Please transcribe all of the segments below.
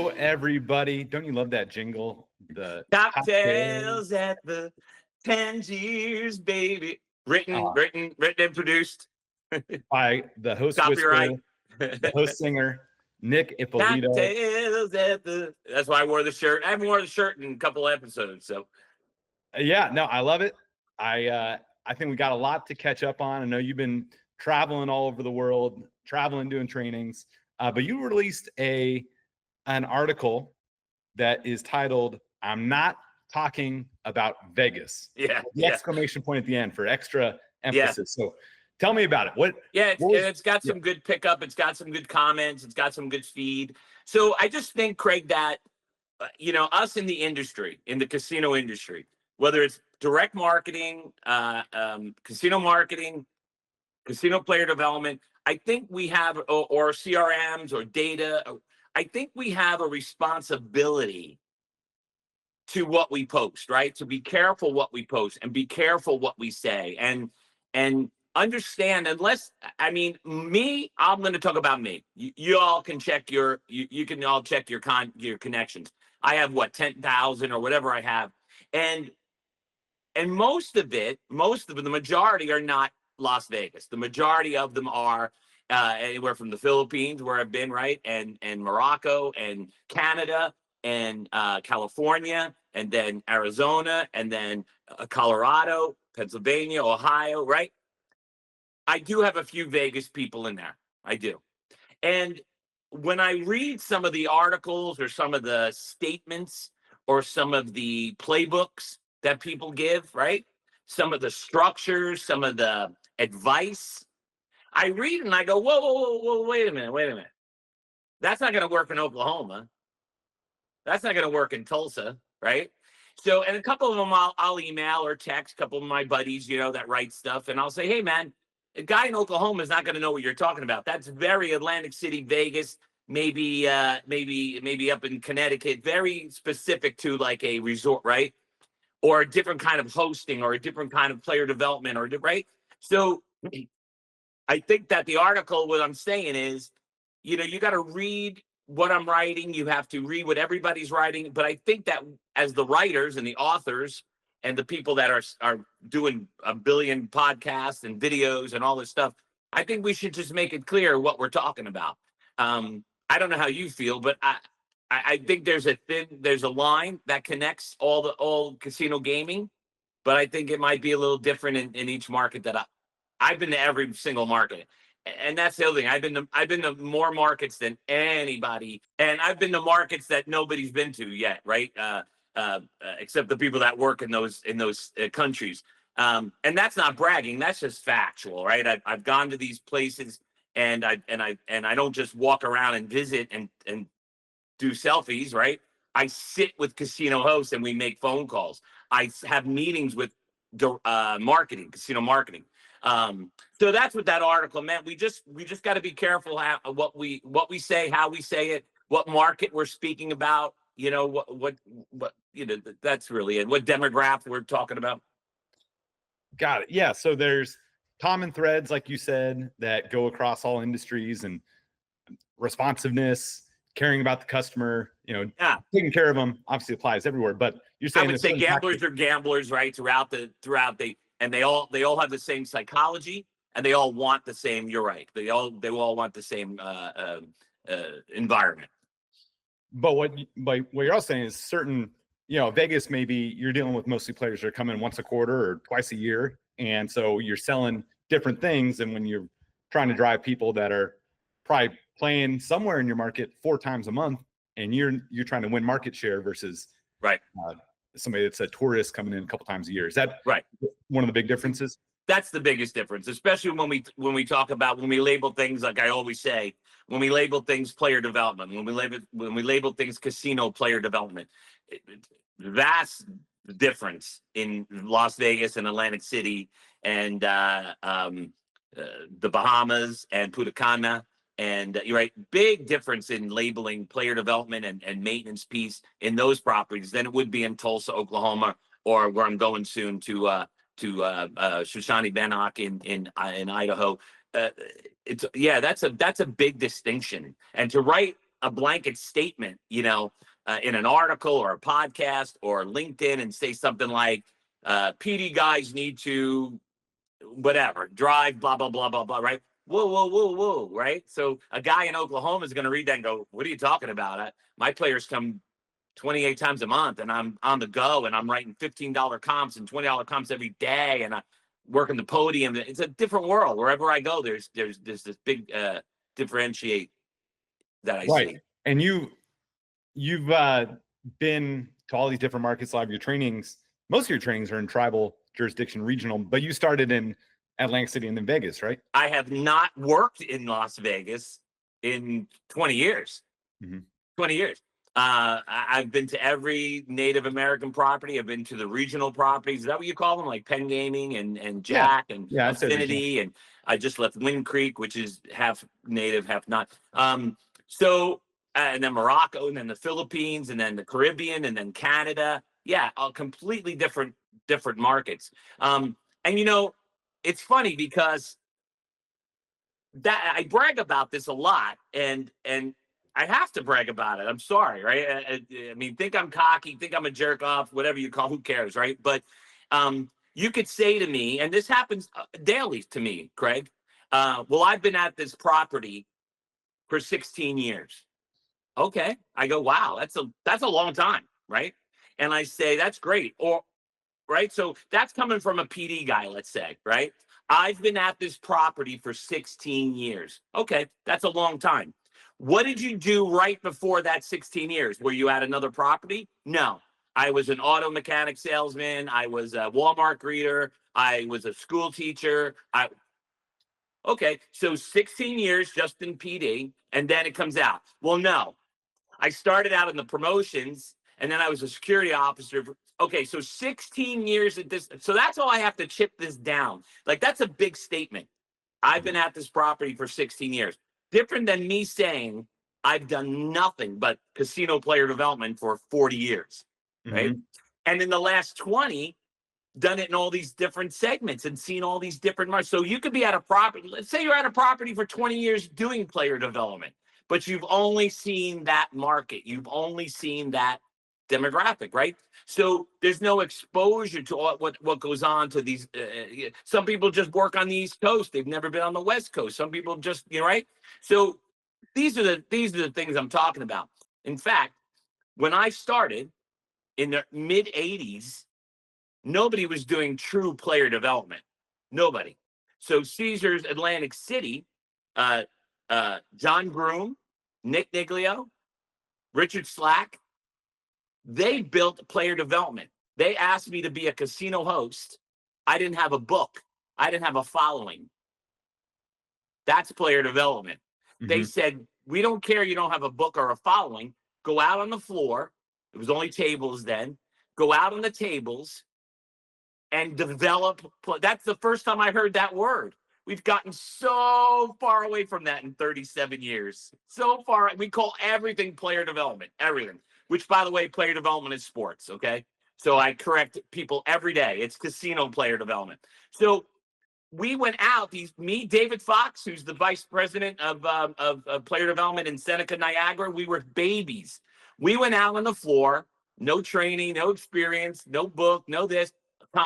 Hello, everybody. Don't you love that jingle? The Cocktails at the Tangiers, baby. Written and produced by the host copyright. whisperer, the host singer, Nick Ippolito. Cocktails at the. That's why I wore the shirt. I haven't worn the shirt in a couple episodes, so. Yeah, no, I love it. I think we got a lot to catch up on. I know you've been traveling all over the world, doing trainings, but you released an article that is titled "I'm Not Talking About Vegas." Yeah. The exclamation point at the end for extra emphasis. So tell me about it. It's got some good pickup. It's got some good comments. It's got some good feed. So I just think, Craig, that, us in the industry, in the casino industry, whether it's direct marketing, casino player development, I think we have, or CRMs or data, I think we have a responsibility to what we post, right? To be careful what we post and be careful what we say and understand, I'm going to talk about me. You all can check you can all check your connections. I have 10,000 or whatever I have. And most of them, the majority are not Las Vegas. The majority of them are anywhere from the Philippines, where I've been, right? And Morocco and Canada and California, and then Arizona, and then Colorado, Pennsylvania, Ohio, right? I do have a few Vegas people in there. I do. And when I read some of the articles or some of the statements or some of the playbooks that people give, right? Some of the structures, some of the advice, I read and I go, whoa, wait a minute. That's not going to work in Oklahoma. That's not going to work in Tulsa, right? So, and a couple of them I'll email or text, a couple of my buddies, that write stuff, and I'll say, hey, man, a guy in Oklahoma is not going to know what you're talking about. That's very Atlantic City, Vegas, maybe up in Connecticut, very specific to like a resort, right? Or a different kind of hosting or a different kind of player development, right? So I think that the article, what I'm saying is, you got to read what I'm writing. You have to read what everybody's writing. But I think that as the writers and the authors and the people that are doing a billion podcasts and videos and all this stuff, I think we should just make it clear what we're talking about. I don't know how you feel, but I think there's a line that connects all casino gaming, but I think it might be a little different in each market that I've been to every single market. And that's the other thing. I've been to more markets than anybody, and I've been to markets that nobody's been to yet, right? Except the people that work in those countries. And that's not bragging. That's just factual, right? I've gone to these places, and I don't just walk around and visit and do selfies, right? I sit with casino hosts and we make phone calls. I have meetings with casino marketing. So that's what that article meant. We just got to be careful what we say, how we say it, what market we're speaking about. That's really it. What demographic we're talking about. Got it. Yeah. So there's common threads, like you said, that go across all industries, and responsiveness, caring about the customer, taking care of them obviously applies everywhere. But you're saying I would say gamblers are gamblers, right? And they all have the same psychology, and they all want the same. You're right. They all want the same environment. But what you're also saying is certain, Vegas, maybe you're dealing with mostly players that are coming once a quarter or twice a year, and so you're selling different things than when you're trying to drive people that are probably playing somewhere in your market 4 times a month, and you're trying to win market share versus right. Somebody that's a tourist coming in a couple times a year. Is that right? One of the big differences? That's the biggest difference, especially when we talk about, when we label things, like I always say, when we label things player development, when we label things casino player development, vast difference in Las Vegas and Atlantic City and the Bahamas and Punta Cana. And you're right, big difference in labeling player development and maintenance piece in those properties than it would be in Tulsa, Oklahoma, or where I'm going soon to Shoshone Bannock in Idaho. That's a big distinction. And to write a blanket statement, in an article or a podcast or LinkedIn and say something like, PD guys need to, whatever, drive, blah, blah, blah, blah, blah, right? Whoa, whoa, whoa, whoa, right? So a guy in Oklahoma is going to read that and go, what are you talking about? My players come 28 times a month and I'm on the go and I'm writing $15 comps and $20 comps every day and I'm working the podium. It's a different world. Wherever I go, there's this big differentiate that I see. And you've been to all these different markets. A lot of your trainings, most of your trainings are in tribal jurisdiction, regional, but you started in Atlantic City and then Vegas, right? I have not worked in Las Vegas in 20 years. 20 years. I've been to every Native American property. I've been to the regional properties. Is that what you call them? Like Penn Gaming and Jack and Affinity. And I just left Wind Creek, which is half Native, half not. And then Morocco, and then the Philippines, and then the Caribbean, and then Canada. Yeah, all completely different markets. And it's funny because that I brag about this a lot, and I have to brag about it. I'm sorry, right? I mean, think I'm cocky, think I'm a jerk off, whatever you call, who cares, right? But you could say to me, and this happens daily to me, Craig, well, I've been at this property for 16 years. Okay. I go, wow, that's a long time, right? And I say, that's great. Or, right? So that's coming from a PD guy, let's say, right? I've been at this property for 16 years. Okay, that's a long time. What did you do right before that 16 years? Were you at another property? No. I was an auto mechanic salesman. I was a Walmart greeter. I was a school teacher. Okay, so 16 years just in PD, and then it comes out. Well, no. I started out in the promotions, and then I was a security officer. Okay, so 16 years at this. So that's all I have to chip this down. Like, that's a big statement. I've been at this property for 16 years. Different than me saying I've done nothing but casino player development for 40 years, right? And in the last 20, done it in all these different segments and seen all these different markets. So you could be at a property, let's say you're at a property for 20 years doing player development, but you've only seen that market. You've only seen that demographic, right? So there's no exposure to what goes on to these. Some people just work on the East Coast. They've never been on the West Coast. Some people just, right? So these are the things I'm talking about. In fact, when I started in the mid 80s, nobody was doing true player development. Nobody. So Caesars Atlantic City, John Groom, Nick Niglio, Richard Slack, they built player development. They asked me to be a casino host. I didn't have a book. I didn't have a following. That's player development. They said, we don't care you don't have a book or a following. Go out on the floor. It was only tables then. Go out on the tables and develop. That's the first time I heard that word. We've gotten so far away from that in 37 years. So far, we call everything player development, everything. Which, by the way, player development is sports, okay? So I correct people every day. It's casino player development. So we went out, David Fox, who's the vice president of player development in Seneca, Niagara, we were babies. We went out on the floor, no training, no experience, no book, no this.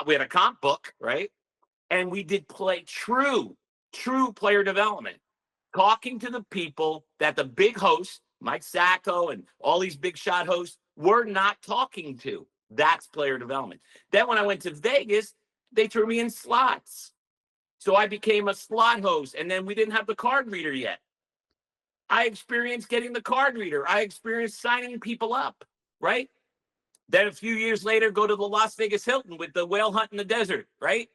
We had a comp book, right? And we did true player development, talking to the people that the big hosts, Mike Sacco and all these big shot hosts, were not talking to. That's player development. Then when I went to Vegas, they threw me in slots. So I became a slot host, and then we didn't have the card reader yet. I experienced getting the card reader. I experienced signing people up, right? Then a few years later, go to the Las Vegas Hilton with the whale hunt in the desert, right?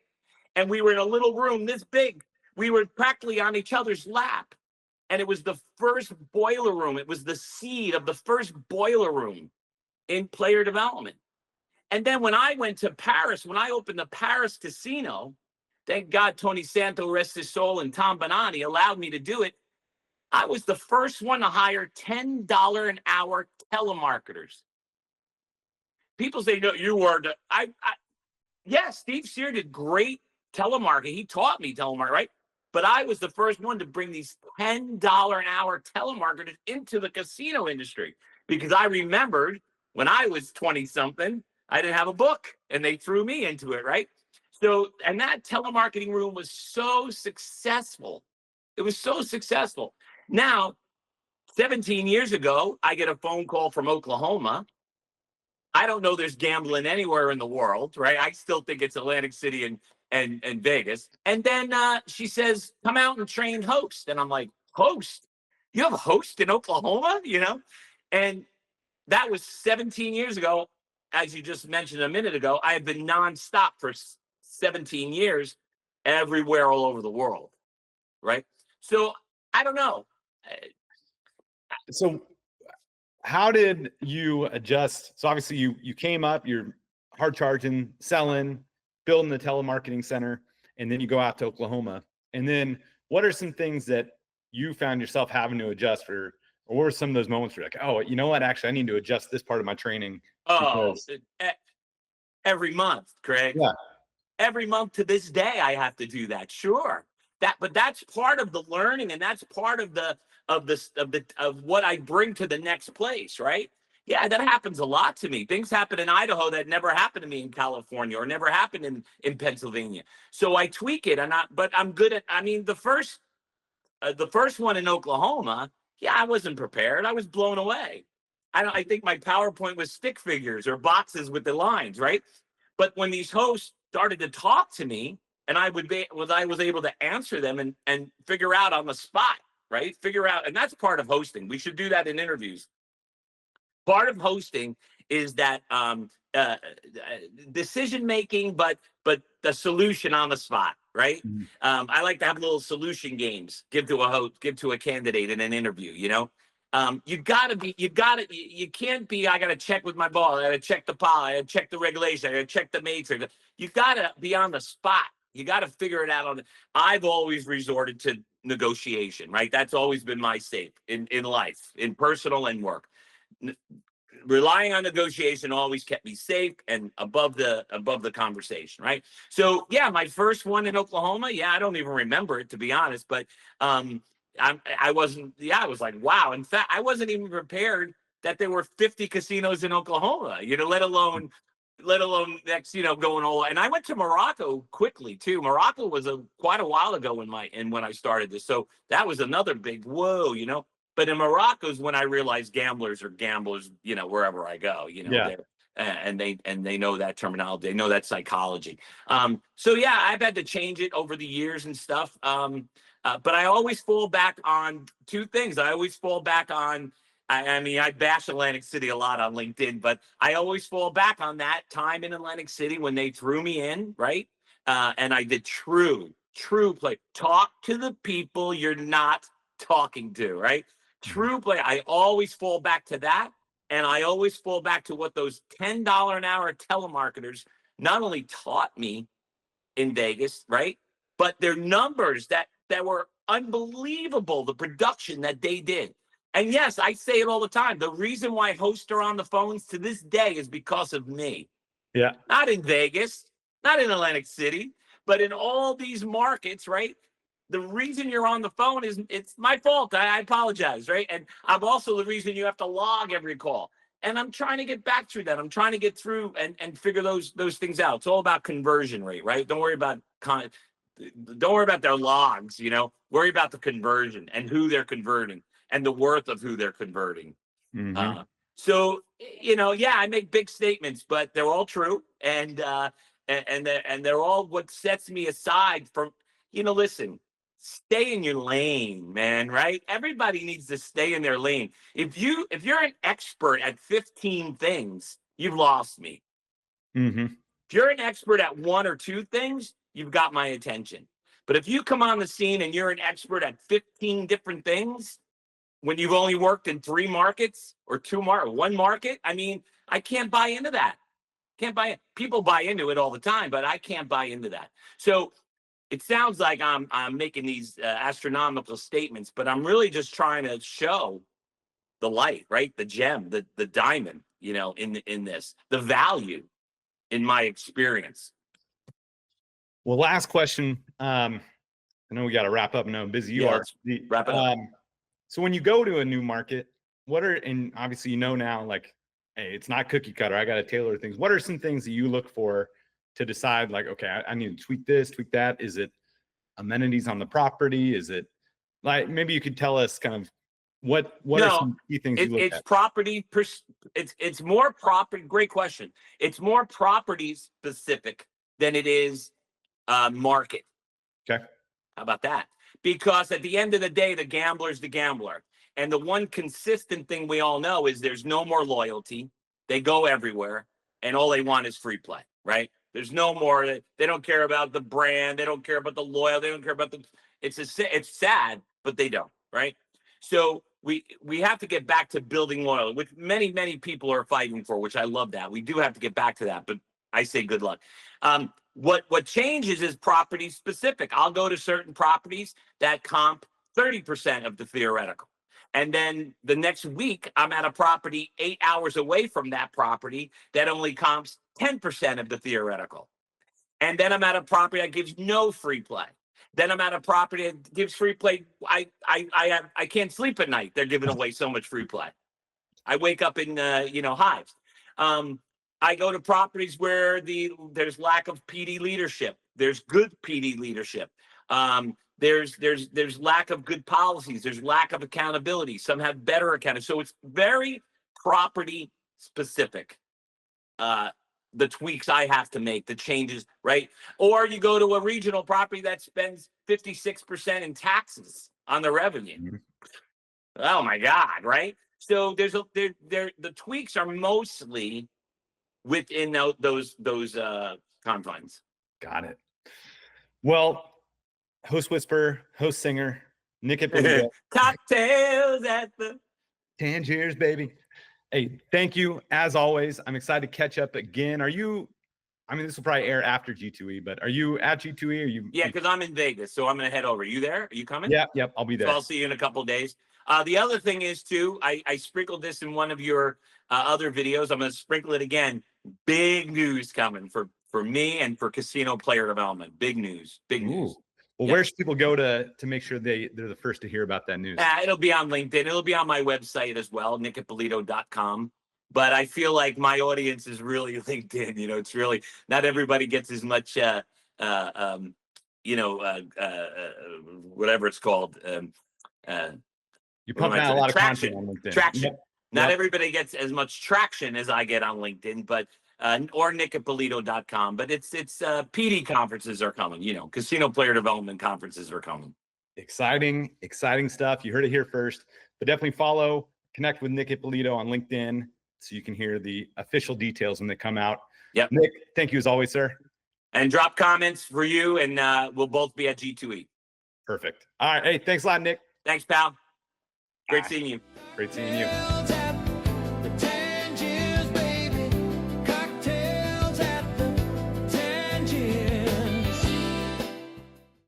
And we were in a little room this big. We were practically on each other's lap. And it was the first boiler room. It was the seed of the first boiler room in player development. And then when I went to Paris, when I opened the Paris casino, thank God Tony Santo, rest his soul, and Tom Bonani allowed me to do it. I was the first one to hire $10 an hour telemarketers. People say, no, you were. Yeah, Steve Sear did great telemarketing. He taught me telemarketing, right? but I was the first one to bring these $10 an hour telemarketers into the casino industry, because I remembered when I was 20 something, I didn't have a book and they threw me into it, right? So, and that telemarketing room was so successful. It was so successful. Now, 17 years ago, I get a phone call from Oklahoma. I don't know there's gambling anywhere in the world, right? I still think it's Atlantic City and Vegas. And then she says, come out and train host. And I'm like, host? You have a host in Oklahoma, you know? And that was 17 years ago. As you just mentioned a minute ago, I have been nonstop for 17 years, everywhere all over the world, right? So I don't know. So how did you adjust? So obviously you came up, you're hard charging, selling, building the telemarketing center, and then you go out to Oklahoma. And then what are some things that you found yourself having to adjust for? Or what were some of those moments where you're like, oh, you know what? Actually, I need to adjust this part of my training. Oh, Because... every month, Craig. Yeah. Every month to this day, I have to do that. Sure. But that's part of the learning, and that's part of what I bring to the next place, right? Yeah, that happens a lot to me. Things happen in Idaho that never happened to me in California or never happened in Pennsylvania. So I tweak it, but I'm good at. I mean, the first one in Oklahoma, yeah, I wasn't prepared. I was blown away. I think my PowerPoint was stick figures or boxes with the lines, right? But when these hosts started to talk to me, and I was able to answer them and figure out on the spot, right? Figure out, and that's part of hosting. We should do that in interviews. Part of hosting is that decision making, but the solution on the spot, right? Mm-hmm. I like to have little solution games. Give to a host, give to a candidate in an interview. You know, you can't be. I got to check with my boss. I got to check the policy. I got to check the regulation. I got to check the matrix. You got to be on the spot. You got to figure it out I've always resorted to negotiation, right? That's always been my safe in life, in personal and work. Relying on negotiation always kept me safe and above the conversation, right? So yeah, my first one in Oklahoma, yeah, I don't even remember it, to be honest, but I wasn't, yeah, I was like, wow. In fact, I wasn't even prepared that there were 50 casinos in Oklahoma, you know, let alone next, you know, going all. And I went to Morocco quickly too. Morocco was quite a while ago when I started this, so that was another big whoa, you know. But in Morocco is when I realized gamblers are gamblers, you know, wherever I go, you know, Yeah. and they know that terminology, they know that psychology. So yeah, I've had to change it over the years and stuff. But I always fall back on two things. I always fall back on, I mean, I bash Atlantic City a lot on LinkedIn, but I always fall back on that time in Atlantic City when they threw me in, right? And I did true play. Talk to the people you're not talking to, right? True play. I always fall back to that. And I always fall back to what those $10 an hour telemarketers not only taught me in Vegas, right? But their numbers that were unbelievable, the production that they did. And yes, I say it all the time. The reason why hosts are on the phones to this day is because of me. Yeah. Not in Vegas, not in Atlantic City, but in all these markets, right? The reason you're on the phone is it's my fault. I apologize, right? And I'm also the reason you have to log every call. And I'm trying to get back through that. I'm trying to get through and figure those things out. It's all about conversion rate, right? Don't worry about their logs, you know. Worry about the conversion and who they're converting and the worth of who they're converting. Mm-hmm. So, you know, yeah, I make big statements, but they're all true, and they're all what sets me aside from, you know, listen, stay in your lane, man, right? Everybody needs to stay in their lane. If you're an expert at 15 things, you've lost me. Mm-hmm. If you're an expert at one or two things, you've got my attention. But if you come on the scene and you're an expert at 15 different things, when you've only worked in 3 markets or one market, I mean, I can't buy into that. Can't buy it. People buy into it all the time, but I can't buy into that. So it sounds like I'm making these astronomical statements, but I'm really just trying to show the light, right? The gem, the diamond, you know, in this, the value in my experience. Well, last question. I know we got to wrap up. I know how busy you Yeah, are. let's wrap it up. So when you go to a new market, and obviously now, like, hey, it's not cookie cutter. I got to tailor things. What are some things that you look for to decide, like, okay, I need to tweak this, tweak that? Is it amenities on the property? Is it, like, maybe you could tell us kind of what are some key things you look it's at? property. It's more property. Great question. It's more property specific than it is market. Okay. How about that? Because at the end of the day, the gambler's the gambler. And the one consistent thing we all know is there's no more loyalty. They go everywhere, and all they want is free play, right? There's no more. They don't care about the brand. They don't care about the loyal. They don't care about the. It's sad, but they don't, right? So we have to get back to building loyalty, which many people are fighting for, which I love that. We do have to get back to that, but I say good luck. What changes is property specific. I'll go to certain properties that comp 30% of the theoretical. And then the next week, I'm at a property 8 hours away from that property that only comps 10% of the theoretical. And then I'm at a property that gives no free play. Then I'm at a property that gives free play. I can't sleep at night. They're giving away so much free play. I wake up in hives. I go to properties where there's lack of PD leadership. There's good PD leadership. There's lack of good policies. There's lack of accountability. Some have better accountability. So it's very property specific. The tweaks I have to make, the changes, right? Or you go to a regional property that spends 56% in taxes on the revenue. Mm-hmm. Oh my God, right? So the tweaks are mostly within those confines. Got it. Well, host whisperer, host singer, Nick Ippolito. Cocktails at the Tangiers, baby. Hey, thank you as always. I'm excited to catch up again. This will probably air after G2E, but are you at G2E? Or you? Yeah, because I'm in Vegas, so I'm gonna head over. Are you there? Are you coming? Yep, I'll be there. So I'll see you in a couple of days. The other thing is too, I sprinkled this in one of your other videos. I'm gonna sprinkle it again. Big news coming for me and for casino player development. Big news. Big news. Well, where should people go to make sure they're the first to hear about that news? It'll be on LinkedIn. It'll be on my website as well, nickippolito.com. But I feel like my audience is really LinkedIn. It's really not everybody gets as much, whatever it's called. You pump out a lot of content on LinkedIn. Traction. Yep. Not everybody gets as much traction as I get on LinkedIn, but or nickippolito.com. But it's PD conferences are coming. Casino player development conferences are coming. Exciting stuff. You heard it here first. But definitely connect with Nick Ippolito on LinkedIn so you can hear the official details when they come out. Yep. Nick, thank you as always, sir. And drop comments for you, and we'll both be at G2E. Perfect. All right. Hey, thanks a lot, Nick. Thanks, pal. Great seeing you. Great seeing you.